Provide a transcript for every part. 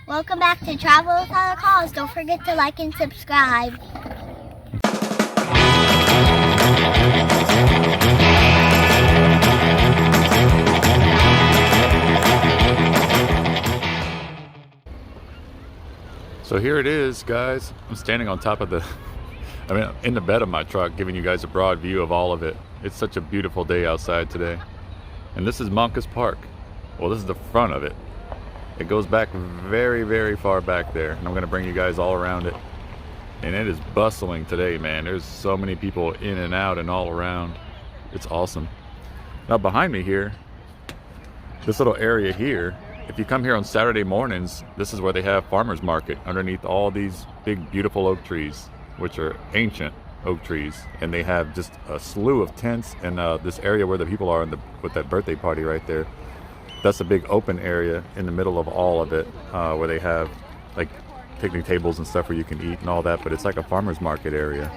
Welcome back to Travel Without a Cause. Don't forget to like and subscribe. So here it is, guys. I'm standing on top of in the bed of my truck, giving you guys a broad view of all of it. It's such a beautiful day outside today. And this is Monkus Park. Well, this is the front of it. It goes back very, very far back there. And I'm gonna bring you guys all around it. And it is bustling today, man. There's so many people in and out and all around. It's awesome. Now behind me here, this little area here, if you come here on Saturday mornings, this is where they have farmers market underneath all these big, beautiful oak trees, which are ancient oak trees. And they have just a slew of tents, and this area where the people are with that birthday party right there. That's a big open area in the middle of all of it, where they have like picnic tables and stuff where you can eat and all that, but it's like a farmer's market area.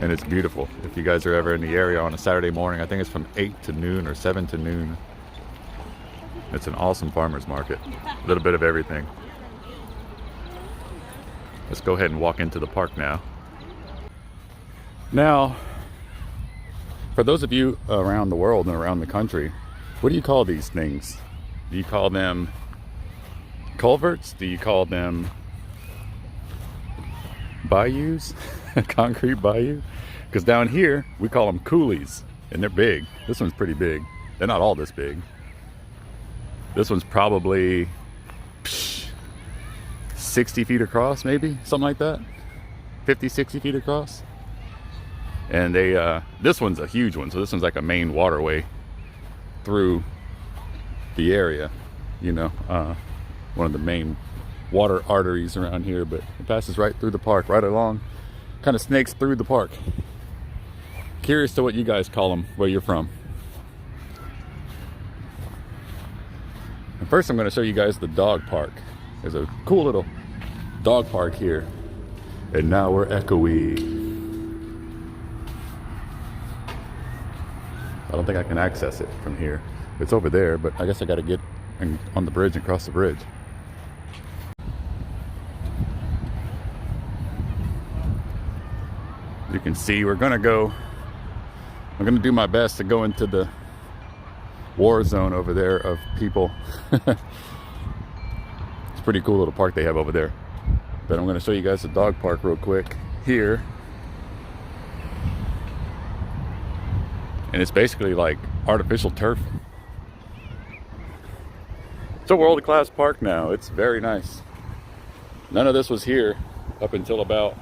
And it's beautiful. If you guys are ever in the area on a Saturday morning, I think it's from 8 to noon or 7 to noon. It's an awesome farmer's market. A little bit of everything. Let's go ahead and walk into the park now. Now, for those of you around the world and around the country, what do you call these things? Do you call them culverts? Do you call them bayous? Concrete bayou? Because down here, we call them coulees, and they're big. This one's pretty big. They're not all this big. This one's probably 60 feet across, maybe, something like that. 50, 60 feet across. And this one's a huge one. So this one's like a main waterway through the area, you know, one of the main water arteries around here, but it passes right through the park, right along, kind of snakes through the park. Curious to what you guys call them, where you're from. And first I'm going to show you guys the dog park. There's a cool little dog park here. And now we're echoey. I don't think I can access it from here. It's over there, but I guess I got to get on the bridge and cross the bridge. You can see I'm going to do my best to go into the war zone over there of people. It's a pretty cool little park they have over there. But I'm going to show you guys the dog park real quick here. And it's basically like artificial turf. It's a world-class park now. It's very nice. None of this was here up until about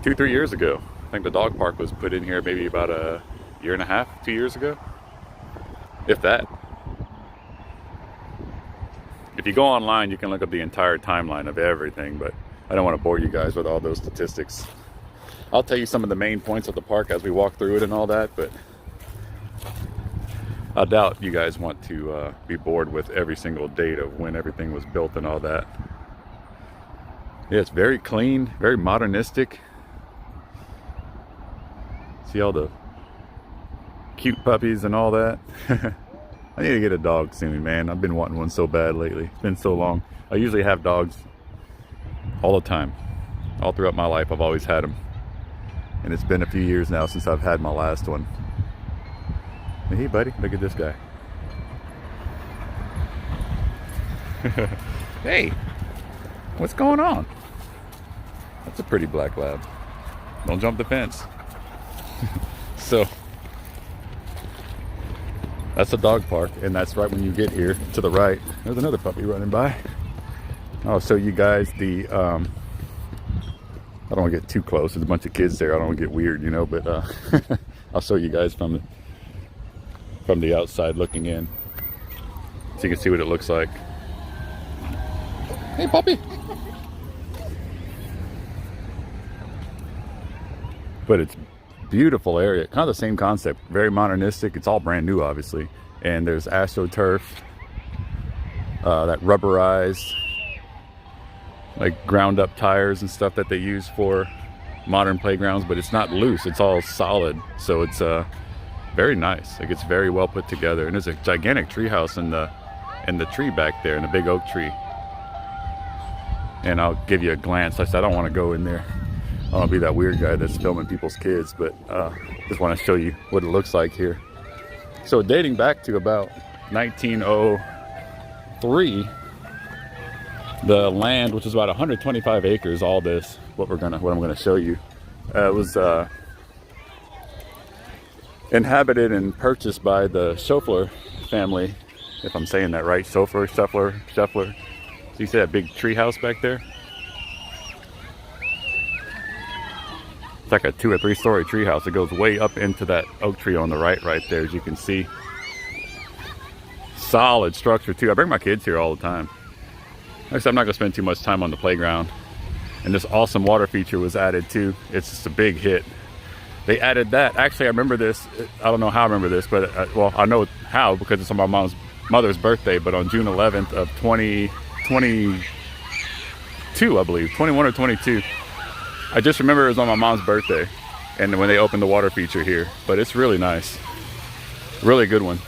2-3 years ago. I think the dog park was put in here maybe about a year and a half, 2 years ago. If that. If you go online, you can look up the entire timeline of everything, but I don't want to bore you guys with all those statistics. I'll tell you some of the main points of the park as we walk through it and all that, but I doubt you guys want to be bored with every single date of when everything was built and all that. Yeah, it's very clean, very modernistic. See all the cute puppies and all that. I need to get a dog soon, man. I've been wanting one so bad lately. It's been so long. I usually have dogs all the time. All throughout my life, I've always had them. And it's been a few years now since I've had my last one. Hey, buddy, look at this guy. Hey, what's going on? That's a pretty black lab. Don't jump the fence. So, that's the dog park, and that's right when you get here to the right. There's another puppy running by. I'll show you guys the, I don't want to get too close. There's a bunch of kids there. I don't want to get weird, you know, but I'll show you guys from the outside looking in, so you can see what it looks like. Hey, puppy. But it's beautiful area, kind of the same concept, very modernistic. It's all brand new, obviously, and there's AstroTurf, that rubberized, like ground up tires and stuff that they use for modern playgrounds, but it's not loose, it's all solid, so it's very nice. Like, it's very well put together, and there's a gigantic treehouse in the and the tree back there, and the big oak tree. And I'll give you a glance. I said I don't want to go in there. I don't want to be that weird guy that's filming people's kids, but just want to show you what it looks like here. So dating back to about 1903, the land, which is about 125 acres, all this, what I'm gonna show you, was inhabited and purchased by the Stroll family, if I'm saying that right. Stroll. So you see that big tree house back there? It's like a 2 or 3 story tree house. It goes way up into that oak tree on the right there, as you can see. Solid structure too. I bring my kids here all the time. Like I said, I'm not gonna spend too much time on the playground. And this awesome water feature was added too. It's just a big hit. They added that. Actually, I remember this. I don't know how I remember this, but well, I know how because it's on my mother's birthday. But on June 11th of 2022, I believe, 21 or 22. I just remember it was on my mom's birthday, and when they opened the water feature here. But it's really nice, really good one.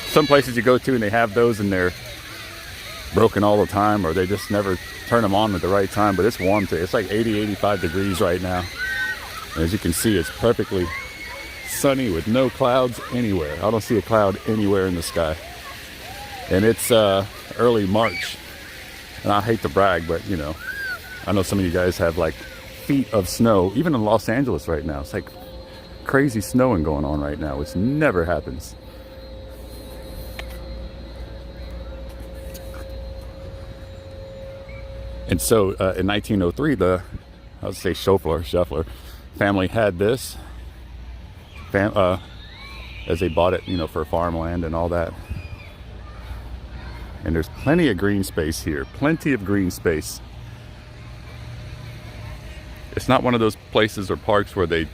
Some places you go to and they have those and they're broken all the time, or they just never turn them on at the right time. But it's warm today. It's like 80, 85 degrees right now. And as you can see, it's perfectly sunny with no clouds anywhere. I don't see a cloud anywhere in the sky. And it's early March. And I hate to brag, but you know, I know some of you guys have like feet of snow, even in Los Angeles right now. It's like crazy snowing going on right now, which never happens. And so in 1903, I would say Stroll family had this as they bought it, you know, for farmland and all that. And there's plenty of green space here, plenty of green space. It's not one of those places or parks where they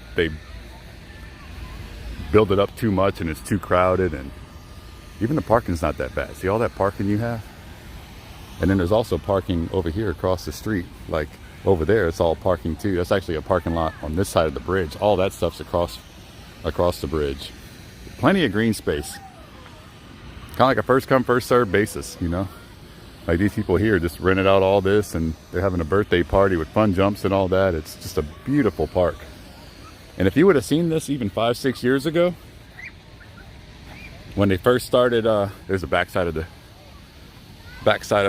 build it up too much and it's too crowded, and even the parking's not that bad. See all that parking you have? And then there's also parking over here across the street. Like over there, it's all parking too. That's actually a parking lot on this side of the bridge. All that stuff's across the bridge. Plenty of green space. Kind of like a first come, first served basis, you know? Like these people here just rented out all this and they're having a birthday party with fun jumps and all that. It's just a beautiful park. And if you would have seen this even 5-6 years ago, when they first started, there's a backside of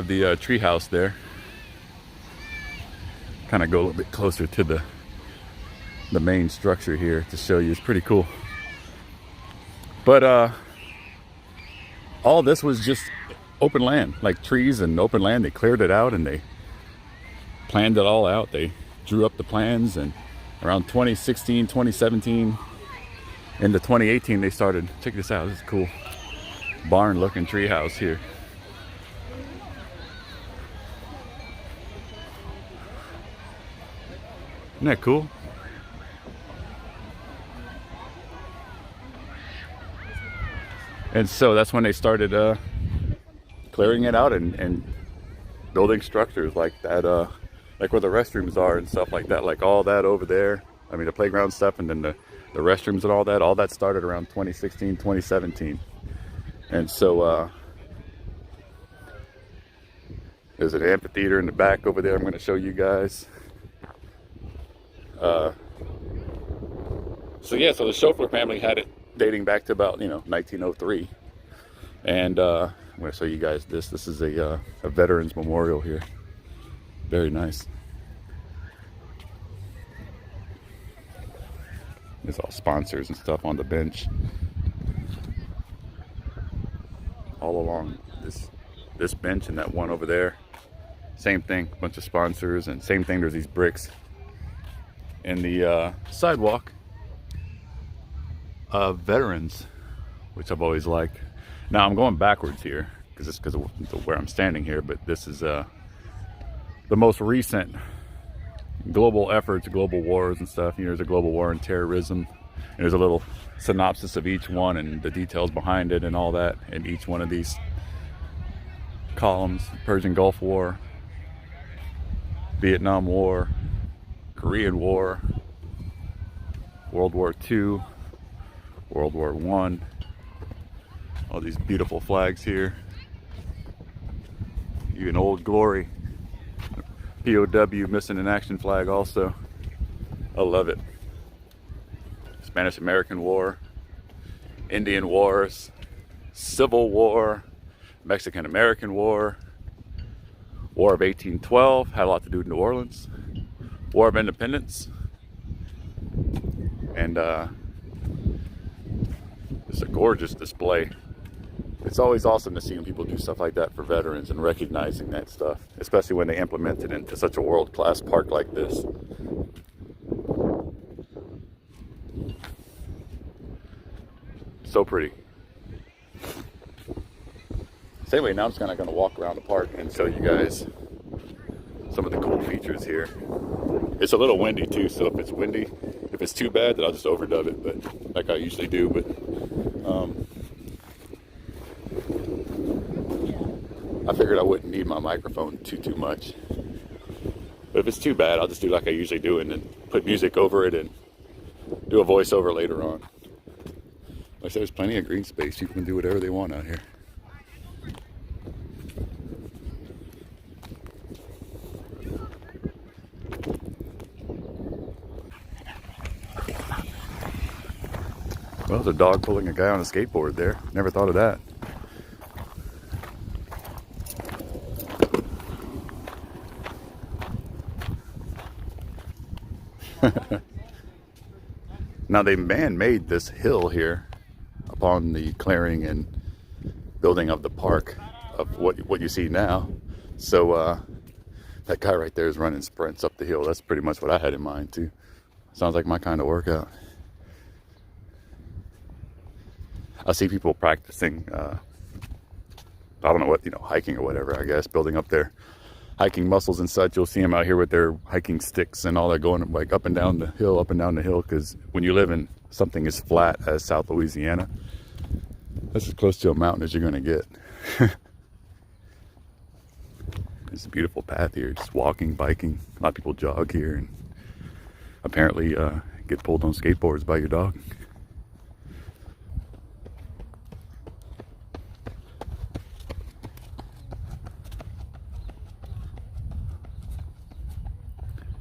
the tree house there. Kind of go a little bit closer to the main structure here to show you. It's pretty cool. But all this was just open land, like trees and open land. They cleared it out and they planned it all out. They drew up the plans, and around 2016, 2017, into 2018, they started, check this out, this is cool, barn looking tree house here. Isn't that cool? And so that's when they started clearing it out and building structures like that, like where the restrooms are and stuff like that, like all that over there. I mean, the playground stuff, and then the restrooms and all that started around 2016, 2017. And so there's an amphitheater in the back over there I'm going to show you guys. So yeah, so the Stroll family had it dating back to about, 1903. And I'm going to show you guys this. This is a veterans memorial here. Very nice. There's all sponsors and stuff on the bench. All along this bench and that one over there. Same thing, a bunch of sponsors, and same thing, there's these bricks. And the sidewalk of veterans, which I've always liked. Now I'm going backwards here because it's because of where I'm standing here, but this is the most recent global efforts, global wars and stuff. There's a global war on terrorism, and there's a little synopsis of each one and the details behind it and all that in each one of these columns. Persian Gulf War, Vietnam War, Korean War, World War II, World War I, All these beautiful flags here. Even Old Glory. POW missing in action flag also. I love it. Spanish-American War, Indian Wars, Civil War, Mexican-American War, War of 1812, had a lot to do with New Orleans, War of Independence, and it's a gorgeous display. It's always awesome to see when people do stuff like that for veterans and recognizing that stuff, especially when they implement it into such a world-class park like this. So pretty. So anyway, now I'm just kind of going to walk around the park and show you guys some of the cool features here. It's a little windy too, so if it's windy, if it's too bad, then I'll just overdub it, but like I usually do. But I figured I wouldn't need my microphone too much. But if it's too bad, I'll just do like I usually do and then put music over it and do a voiceover later on. Like I said, there's plenty of green space. People can do whatever they want out here. Well, there's a dog pulling a guy on a skateboard there. Never thought of that. Now they man-made this hill here upon the clearing and building of the park of what you see now. So that guy right there is running sprints up the hill. That's pretty much what I had in mind too. Sounds like my kind of workout. I see people practicing, I don't know what, hiking or whatever, I guess, building up their hiking muscles and such. You'll see them out here with their hiking sticks and all that, going like up and down the hill, because when you live in something as flat as South Louisiana, that's as close to a mountain as you're going to get. It's a beautiful path here, just walking, biking. A lot of people jog here and apparently get pulled on skateboards by your dog.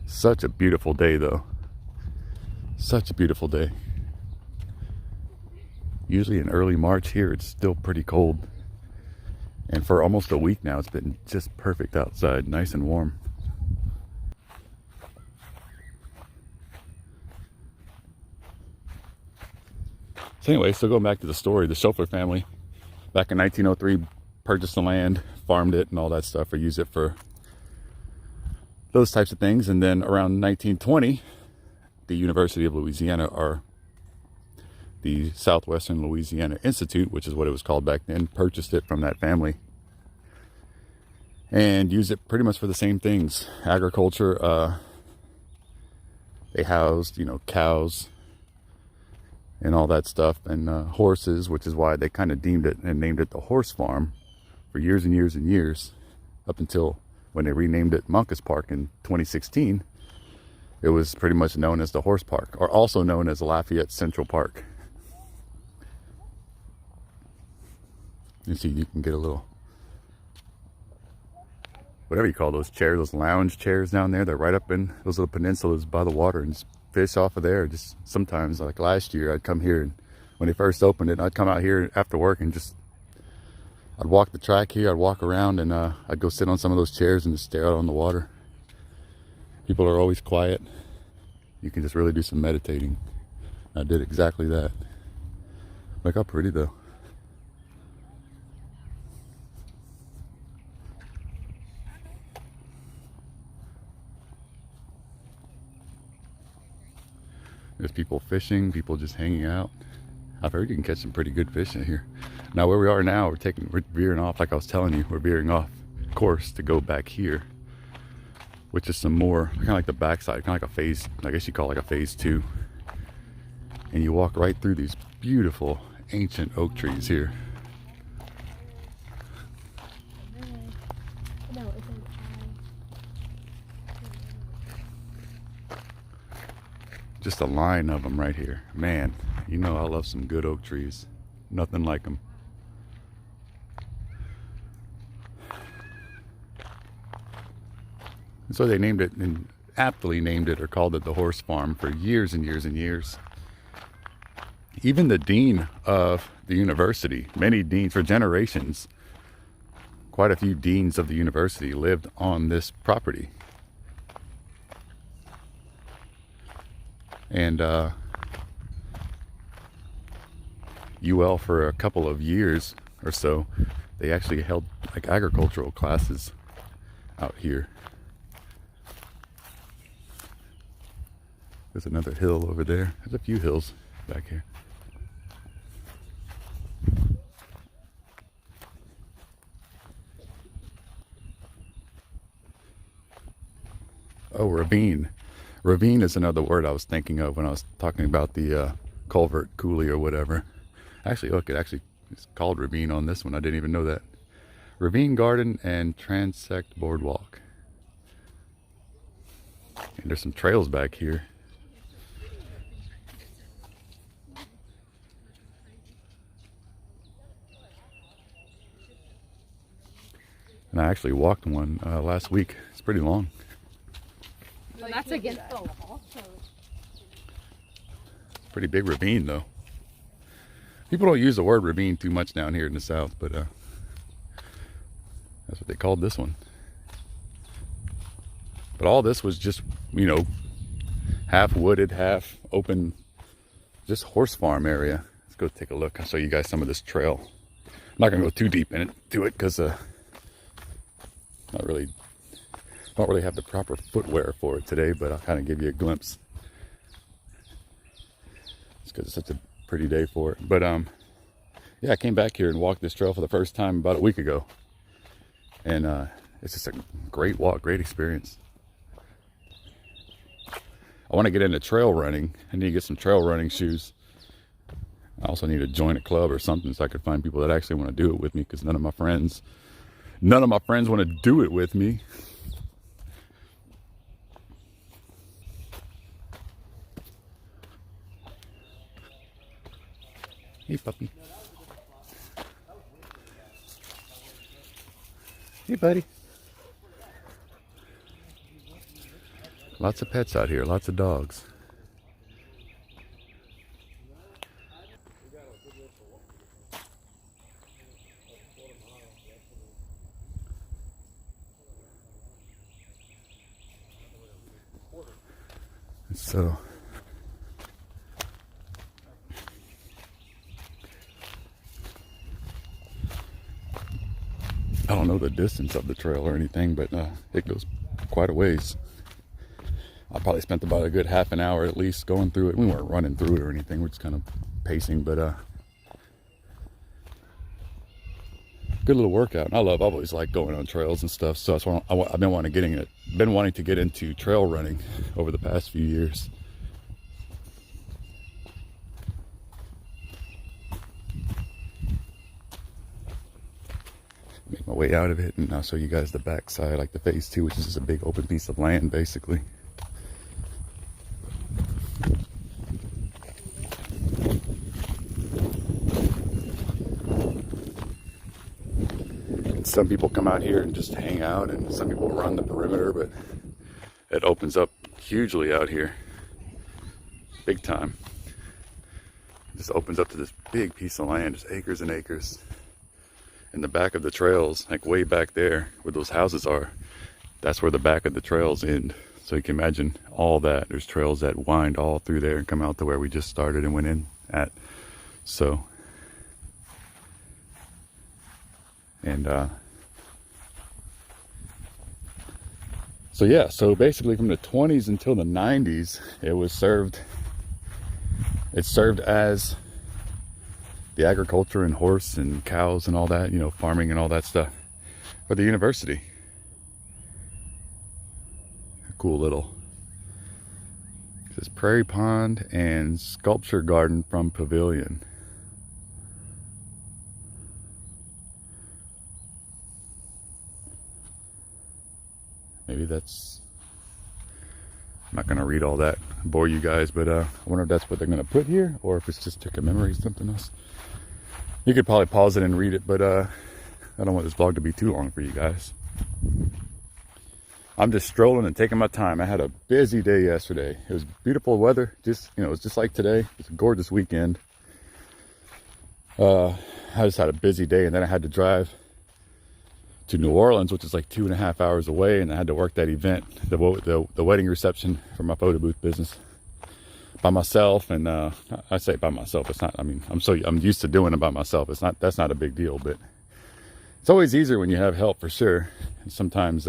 Such a beautiful day though. Such a beautiful day. Usually in early March here, it's still pretty cold. And for almost a week now, it's been just perfect outside, nice and warm. So anyway, so going back to the story, the Schoeffler family, back in 1903, purchased the land, farmed it and all that stuff, or used it for those types of things. And then around 1920, the University of Louisiana, or the Southwestern Louisiana Institute, which is what it was called back then, purchased it from that family and used it pretty much for the same things. Agriculture. They housed, cows and all that stuff, and horses, which is why they kind of deemed it and named it the Horse Farm for years and years and years, up until when they renamed it Monkus Park in 2016. It was pretty much known as the Horse Park, or also known as Lafayette Central Park. You see, you can get a little, whatever you call those chairs, those lounge chairs down there. They're right up in those little peninsulas by the water, and just fish off of there. Just sometimes, like last year, I'd come here, and when they first opened it, I'd come out here after work and just, I'd walk the track here, I'd walk around, and I'd go sit on some of those chairs and just stare out on the water. People are always quiet. You can just really do some meditating. I did exactly that. Look how pretty though. There's people fishing, people just hanging out. I've heard you can catch some pretty good fish in here. Now where we are now, we're veering off, like I was telling you, we're veering off course to go back here, which is some more, kind of like the backside, kind of like a phase, I guess you call it like a phase 2. And you walk right through these beautiful ancient oak trees here. Just a line of them right here. Man, I love some good oak trees. Nothing like them. So they named it, and aptly named it or called it the horse farm for years and years and years. Even the dean of the university, many deans for generations, quite a few deans of the university lived on this property. And UL for a couple of years or so, they actually held like agricultural classes out here. There's another hill over there. There's a few hills back here. Oh, ravine. Ravine is another word I was thinking of when I was talking about the culvert, coulee, or whatever. Actually, look, it's called ravine on this one. I didn't even know that. Ravine Garden and Transect Boardwalk. And there's some trails back here. And I actually walked one last week. It's pretty long. Well, that's against the law. Pretty big ravine, though. People don't use the word ravine too much down here in the South, but that's what they called this one. But all this was just, you know, half wooded, half open, just horse farm area. Let's go take a look. I'll show you guys some of this trail. I'm not gonna go too deep into it because don't really have the proper footwear for it today, but I'll kind of give you a glimpse. It's because it's such a pretty day for it. But yeah, I came back here and walked this trail for the first time about a week ago, and it's just a great walk, great experience. I want to get into trail running. I need to get some trail running shoes. I also need to join a club or something so I could find people that actually want to do it with me, because none of my friends want to do it with me. Hey, puppy. Hey, buddy. Lots of pets out here, lots of dogs. So I don't know the distance of the trail or anything, but it goes quite a ways. I probably spent about a good half an hour at least going through it. We weren't running through it or anything. We're just kind of pacing, but good little workout. And I've always liked going on trails and stuff. So that's why I've been wanting to get into trail running over the past few years. Make my way out of it, and I'll show you guys the back side, like the phase 2, which is just a big open piece of land, basically. And some people come out here and just hang out, and some people run the perimeter, but it opens up hugely out here, big time. It just opens up to this big piece of land, just acres and acres. In the back of the trails, like way back there where those houses are, that's where the back of the trails end. So you can imagine all that. There's trails that wind all through there and come out to where we just started and went in at. So, and so yeah, so basically from the 20s until the 90s, it served as the agriculture and horse and cows and all that, you know, farming and all that stuff for the university. Cool little, it says Prairie Pond and Sculpture Garden from Pavilion. Maybe that's, I'm not gonna read all that, bore you guys, but I wonder if that's what they're gonna put here, or if it's just to commemorate something else. You could probably pause it and read it, but I don't want this vlog to be too long for you guys. I'm just strolling and taking my time. I had a busy day yesterday. It was beautiful weather. Just, you know, it was just like today. It's a gorgeous weekend. I just had a busy day, and then I had to drive to New Orleans, which is like 2.5 hours away, and I had to work that event, the wedding reception for my photo booth business by myself. And I say by myself, it's not, I mean, I'm used to doing it by myself. That's not a big deal, but it's always easier when you have help, for sure. And sometimes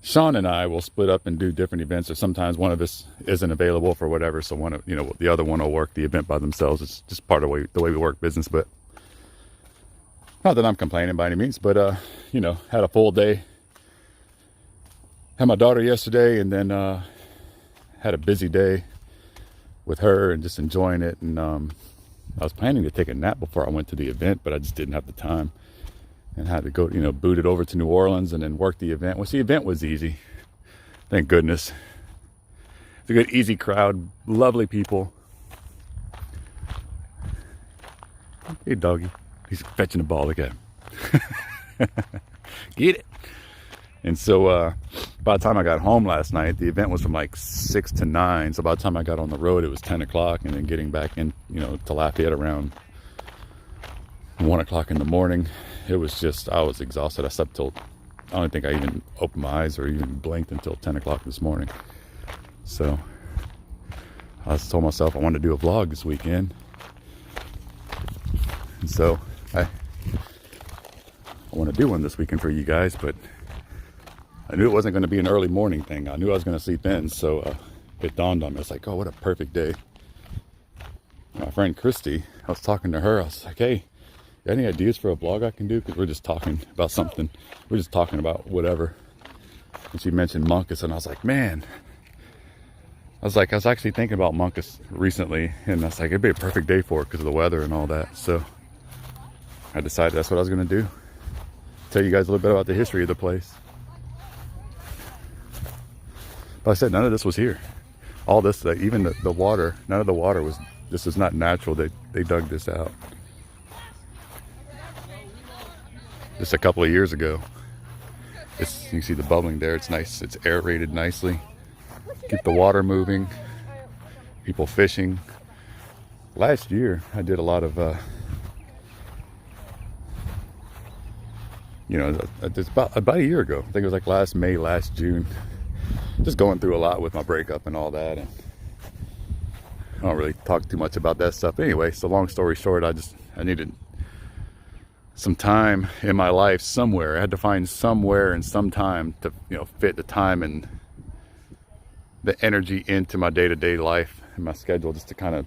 Sean and I will split up and do different events, or sometimes one of us isn't available for whatever, so the other one will work the event by themselves. It's just part of the way we work business. But not that I'm complaining by any means, but had a full day. Had my daughter yesterday, and then had a busy day with her and just enjoying it. And I was planning to take a nap before I went to the event, but I just didn't have the time, and had to go, boot it over to New Orleans and then work the event. Which the event was easy, thank goodness. It's a good, easy crowd, lovely people. Hey, doggy. He's fetching the ball. Look at him. Get it. And so by the time I got home last night, the event was from like 6 to 9. So by the time I got on the road, it was 10 o'clock. And then getting back in, to Lafayette around 1 o'clock in the morning. It was just, I was exhausted. I slept till, I don't think I even opened my eyes or even blinked until 10 o'clock this morning. So I just told myself I wanted to do a vlog this weekend. And so I want to do one this weekend for you guys, but I knew it wasn't going to be an early morning thing. I knew I was going to sleep in, so it dawned on me. It's like, oh, what a perfect day. My friend Christy, I was talking to her. I was like, hey, got any ideas for a vlog I can do? Because we're just talking about something. We're just talking about whatever. And she mentioned Monkus, and I was like, man. I was actually thinking about Monkus recently, and I was like, it'd be a perfect day for it because of the weather and all that. So I decided that's what I was going to do. Tell you guys a little bit about the history of the place. But I said none of this was here. All this, even the water, none of the water was, this is not natural. They dug this out just a couple of years ago. You can see the bubbling there. It's nice. It's aerated nicely. Keep the water moving. People fishing. Last year, I did a lot of, it's about a year ago. I think it was like last May, last June. Just going through a lot with my breakup and all that. And I don't really talk too much about that stuff. Anyway, so long story short, I needed some time in my life somewhere. I had to find somewhere and some time to, fit the time and the energy into my day-to-day life and my schedule, just to kind of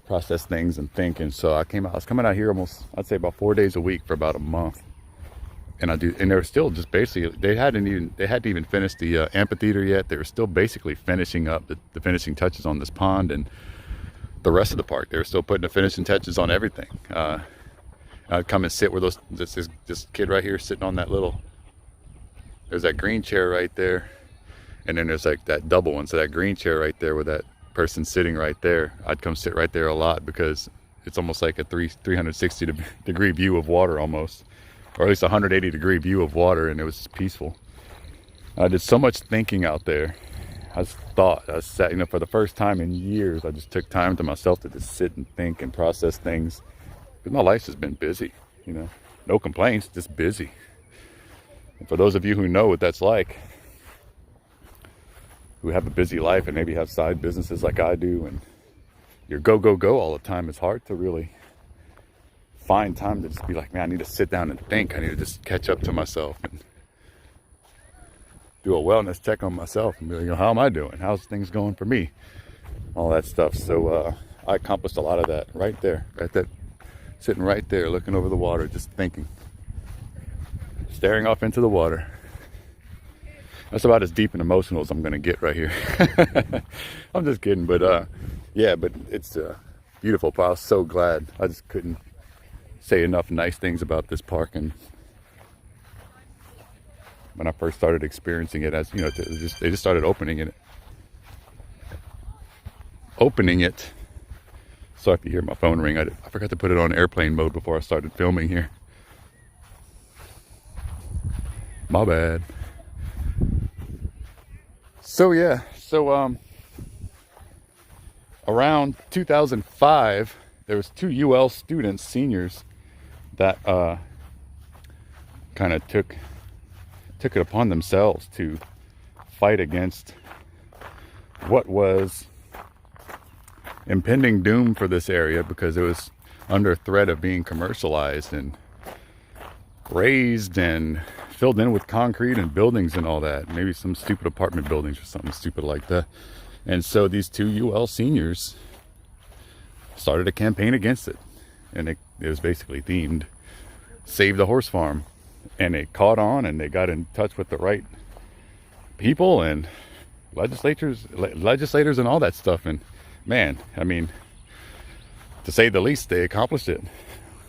process things and think. And so I was coming out here almost, I'd say about 4 days a week for about a month. And they were still just basically, they hadn't even finished the amphitheater yet. They were still basically finishing up the finishing touches on this pond and the rest of the park. They were still putting the finishing touches on everything. I'd come and sit where this kid right here sitting on there's that green chair right there. And then there's like that double one. So that green chair right there with that person sitting right there, I'd come sit right there a lot because it's almost like a 360 degree view of water almost. Or at least a 180 degree view of water, and it was just peaceful. I did so much thinking out there. I sat, for the first time in years, I just took time to myself to just sit and think and process things. Because my life's just been busy, no complaints, just busy. And for those of you who know what that's like, who have a busy life and maybe have side businesses like I do, and you're go, go, go all the time, it's hard to really find time to just be like, man, I need to sit down and think. I need to just catch up to myself and do a wellness check on myself and be like, how am I doing? How's things going for me? All that stuff. So I accomplished a lot of that right there, sitting right there, looking over the water, just thinking, staring off into the water. That's about as deep and emotional as I'm gonna get right here. I'm just kidding, but yeah, but it's a beautiful. I was so glad. I just couldn't say enough nice things about this park. And when I first started experiencing it, as they just started opening it. So if you hear my phone ring, I forgot to put it on airplane mode before I started filming here. My bad. So yeah, around 2005, there was 2 UL students, seniors, that kind of took it upon themselves to fight against what was impending doom for this area, because it was under threat of being commercialized and raised and filled in with concrete and buildings and all that. Maybe some stupid apartment buildings or something stupid like that. And so these 2 UL seniors started a campaign against it. And it was basically themed Save the Horse Farm. And it caught on, and they got in touch with the right people and legislators and all that stuff. And man, I mean, to say the least, they accomplished it. And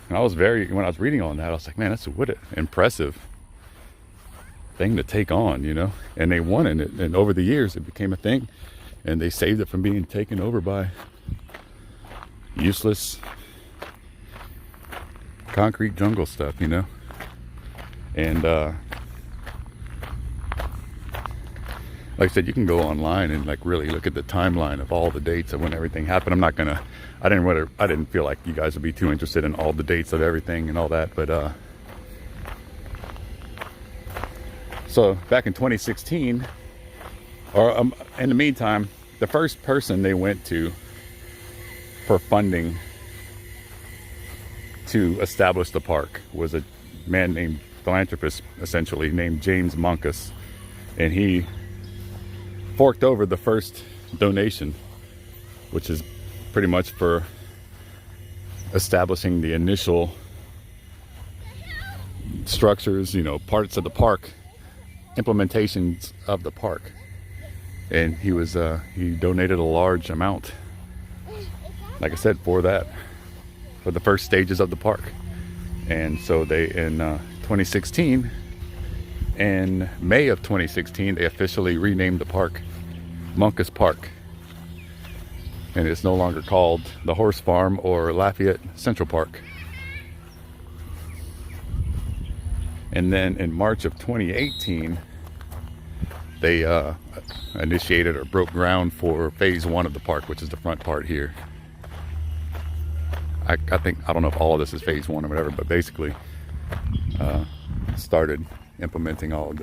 when I was reading on that, I was like, man, that's what an impressive thing to take on, you know. And they won it, and over the years it became a thing, and they saved it from being taken over by useless concrete jungle stuff, you know. And like I said, you can go online and like really look at the timeline of all the dates of when everything happened. I didn't feel like you guys would be too interested in all the dates of everything and all that, but so back in 2016, or in the meantime, the first person they went to for funding to establish the park was a man named philanthropist, essentially, named James Monkus. And he forked over the first donation, which is pretty much for establishing the initial structures, you know, parts of the park, implementations of the park. And he donated a large amount, like I said, for the first stages of the park. And so they, in 2016, in May of 2016, they officially renamed the park Monkus Park. And it's no longer called the Horse Farm or Lafayette Central Park. And then in March of 2018, they initiated or broke ground for phase 1 of the park, which is the front part here. I don't know if all of this is phase 1 or whatever, but basically started implementing all of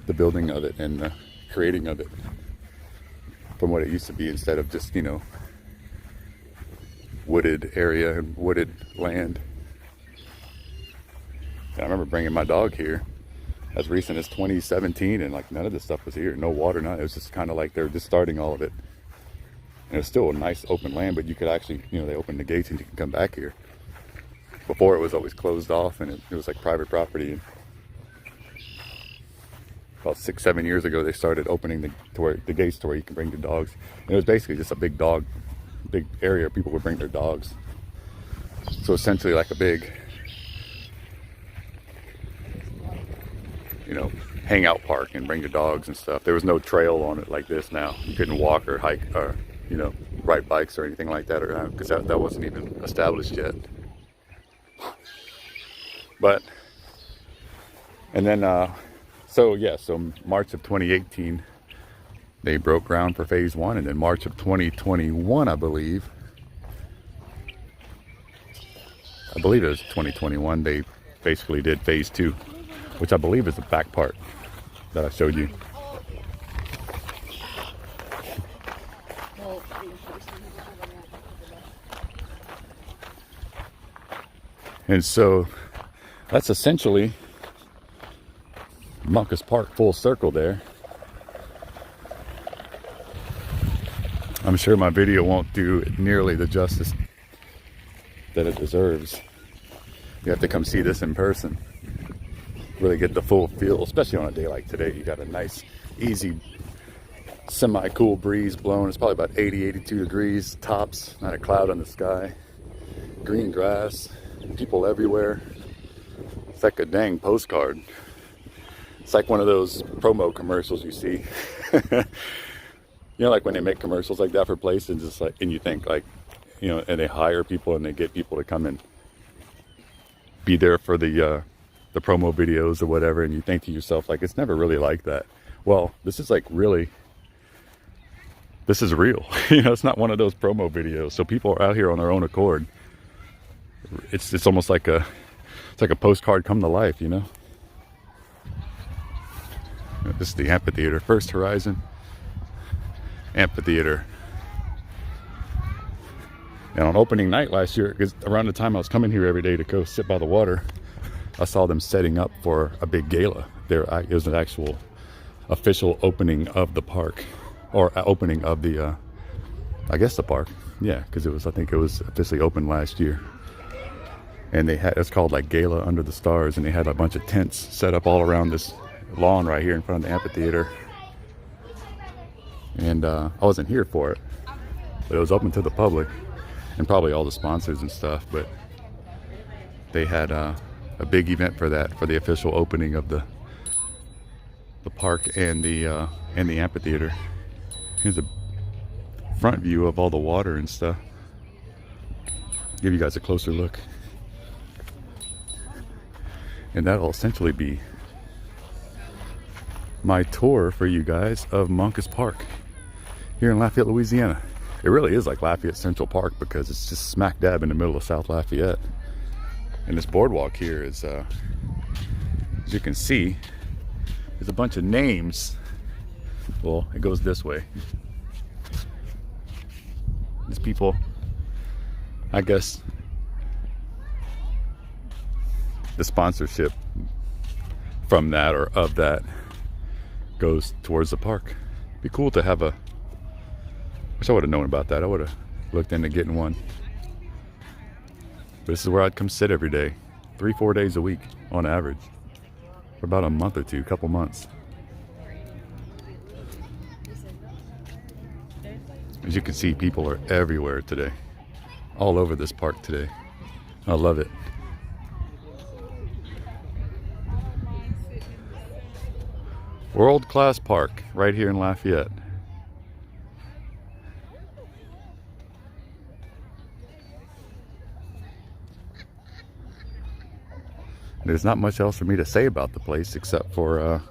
the building of it and the creating of it from what it used to be, instead of just, you know, wooded area and wooded land. And I remember bringing my dog here as recent as 2017, and like none of this stuff was here. No water, none. It was just kind of like they were just starting all of it. And it's still a nice open land, but you could actually, you know, they opened the gates and you can come back here. Before it was always closed off, and it was like private property. And about 6-7 years ago, they started opening the gates to where you can bring your dogs. And it was basically just a big area people would bring their dogs. So essentially like a big, you know, hangout park and bring your dogs and stuff. There was no trail on it like this now. You couldn't walk or hike or, you know, ride bikes or anything like that, or because that wasn't even established yet. But, and then, so March of 2018, they broke ground for phase 1, and then March of 2021, I believe it was 2021, they basically did phase 2, which I believe is the back part that I showed you. And so that's essentially Monkus Park full circle there. I'm sure my video won't do it nearly the justice that it deserves. You have to come see this in person. Really get the full feel, especially on a day like today. You got a nice, easy, semi-cool breeze blowing. It's probably about 80, 82 degrees tops, not a cloud in the sky. Green grass, people everywhere. It's like a dang postcard. It's like one of those promo commercials you see. You know, like when they make commercials like that for places, just like, and you think like, you know, and they hire people and they get people to come and be there for the promo videos or whatever, and you think to yourself like, it's never really like that. Well, this is like really, this is real. You know, it's not one of those promo videos. So people are out here on their own accord. It's almost like a, it's like a postcard come to life, you know. This is the amphitheater, First Horizon Amphitheater. And on opening night last year, because around the time I was coming here every day to go sit by the water, I saw them setting up for a big gala. It was an actual official opening of the park, or opening of the, I guess the park. Yeah, because I think it was officially opened last year. And they had, it's called like Gala Under the Stars, and they had a bunch of tents set up all around this lawn right here in front of the amphitheater. And I wasn't here for it, but it was open to the public and probably all the sponsors and stuff. But they had a big event for that, for the official opening of the park and the amphitheater. Here's a front view of all the water and stuff. Give you guys a closer look. And that'll essentially be my tour for you guys of Moncus Park here in Lafayette, Louisiana. It really is like Lafayette Central Park because it's just smack dab in the middle of South Lafayette. And this boardwalk here is, as you can see, there's a bunch of names. Well, it goes this way. These people, I guess, the sponsorship from that or of that goes towards the park. Be cool to have a, wish I would have known about that. I would have looked into getting one. But this is where I'd come sit every day, 3-4 days a week on average, for about a month or two, couple months. As you can see, people are everywhere today, all over this park today. I love it. World-class park right here in Lafayette. There's not much else for me to say about the place except for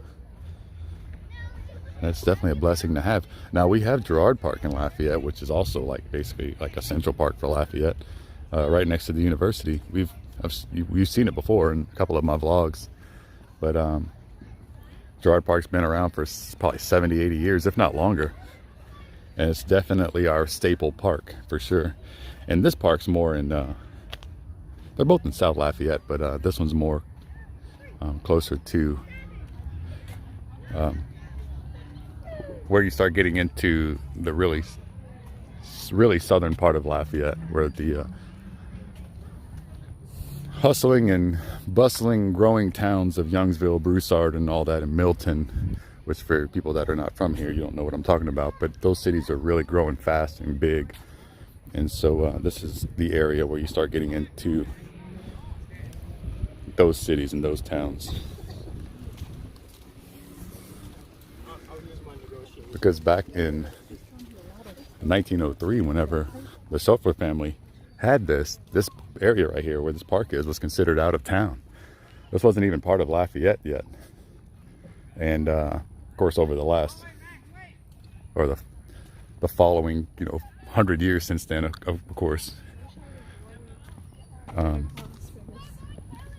that's definitely a blessing to have. Now we have Girard Park in Lafayette, which is also like basically like a central park for Lafayette, right next to the university. We've seen it before in a couple of my vlogs, but Girard Park's been around for probably 70-80 years, if not longer, and it's definitely our staple park for sure. And this park's more in they're both in South Lafayette, but this one's more closer to where you start getting into the really southern part of Lafayette, where the hustling and bustling growing towns of Youngsville, Broussard, and all that, and Milton, which for people that are not from here, you don't know what I'm talking about, but those cities are really growing fast and big. And so this is the area where you start getting into those cities and those towns. Because back in 1903, whenever the Sofer family had this area right here where this park is was considered out of town. This wasn't even part of Lafayette yet. And of course, over the last, or the following, 100 years since then, of course,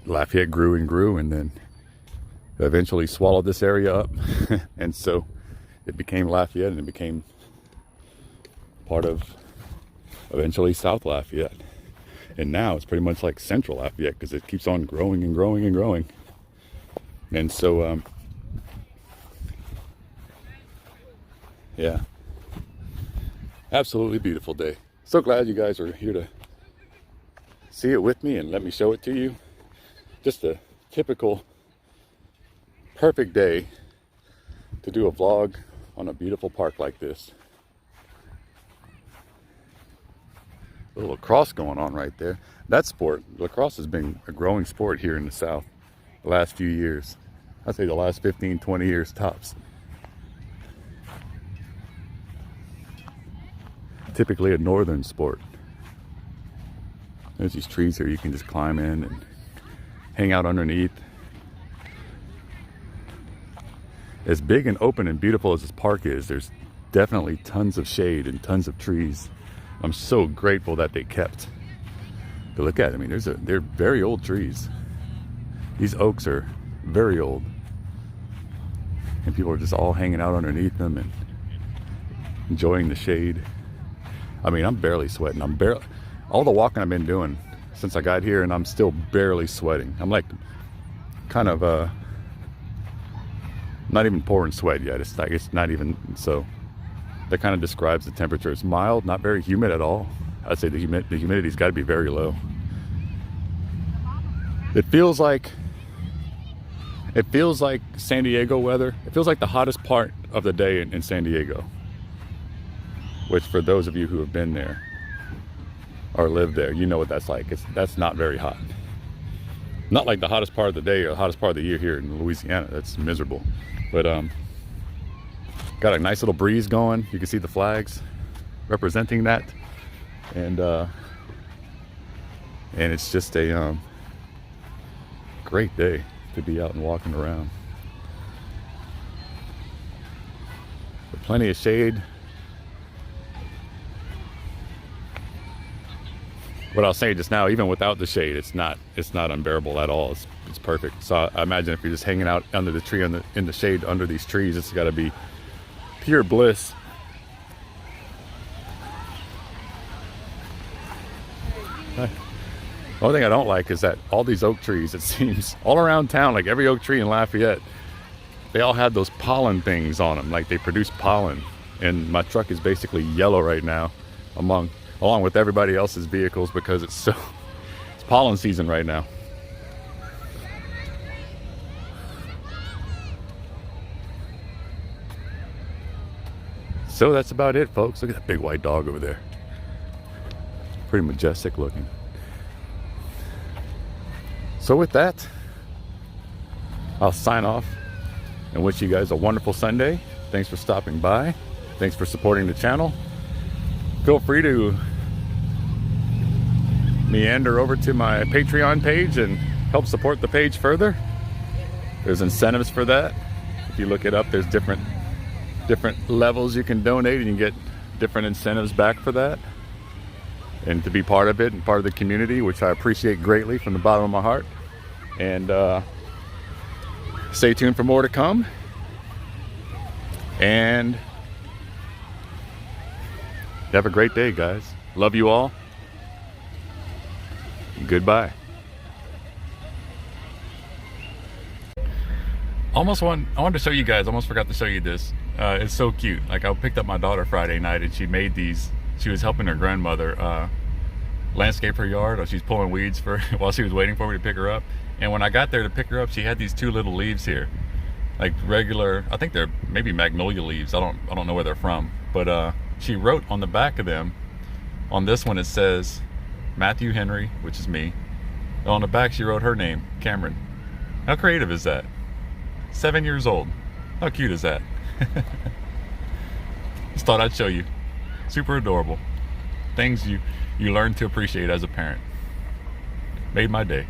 Lafayette grew and grew, and then eventually swallowed this area up. And so it became Lafayette, and it became part of eventually South Lafayette. And now it's pretty much like Central Lafayette because it keeps on growing and growing and growing. And so, yeah, absolutely beautiful day. So glad you guys are here to see it with me and let me show it to you. Just a typical, perfect day to do a vlog on a beautiful park like this. A little lacrosse going on right there. That sport, lacrosse, has been a growing sport here in the South the last few years. I'd say the last 15, 20 years tops. Typically a northern sport. There's these trees here you can just climb in and hang out underneath. as big and open and beautiful as this park is, there's definitely tons of shade and tons of trees. I'm so grateful that they kept. But look at it, I mean, they're very old trees. These oaks are very old. And people are just all hanging out underneath them and enjoying the shade. I mean, I'm barely sweating. All the walking I've been doing since I got here, and I'm still barely sweating. I'm like kind of not even pouring sweat yet. It's like, it's not even, so that kind of describes the temperature. It's mild, not very humid at all. I'd say the humidity's got to be very low. It feels like San Diego weather. It feels like the hottest part of the day in San Diego, which for those of you who have been there or lived there, you know what that's like. That's not very hot. Not like the hottest part of the day or the hottest part of the year here in Louisiana. That's miserable. But got a nice little breeze going. You can see the flags representing that, and it's just a great day to be out and walking around. With plenty of shade. What I was saying just now, even without the shade, it's not unbearable at all. It's perfect. So I imagine if you're just hanging out under the tree in the shade under these trees, it's got to be pure bliss. The only thing I don't like is that all these oak trees, it seems, all around town, like every oak tree in Lafayette, they all have those pollen things on them, like they produce pollen. And my truck is basically yellow right now, along with everybody else's vehicles, because it's pollen season right now. So that's about it, folks. Look at that big white dog over there. Pretty majestic looking. So with that, I'll sign off and wish you guys a wonderful Sunday. Thanks for stopping by. Thanks for supporting the channel. Feel free to meander over to my Patreon page and help support the page further. There's incentives for that. If you look it up, there's different levels you can donate, and you get different incentives back for that. And to be part of it and part of the community, which I appreciate greatly from the bottom of my heart. And stay tuned for more to come. And have a great day, guys. Love you all. Goodbye. I wanted to show you guys, almost forgot to show you this. It's so cute. Like, I picked up my daughter Friday night, and she made these. She was helping her grandmother landscape her yard, or she's pulling weeds while she was waiting for me to pick her up. And when I got there to pick her up, she had these two little leaves here, like regular, I think they're maybe magnolia leaves. I don't know where they're from, but she wrote on the back of them. On this one it says Matthew Henry, which is me. And on the back she wrote her name, Cameron. How creative is that? 7 years old. How cute is that? Just thought I'd show you. Super adorable. Things you learn to appreciate as a parent. Made my day.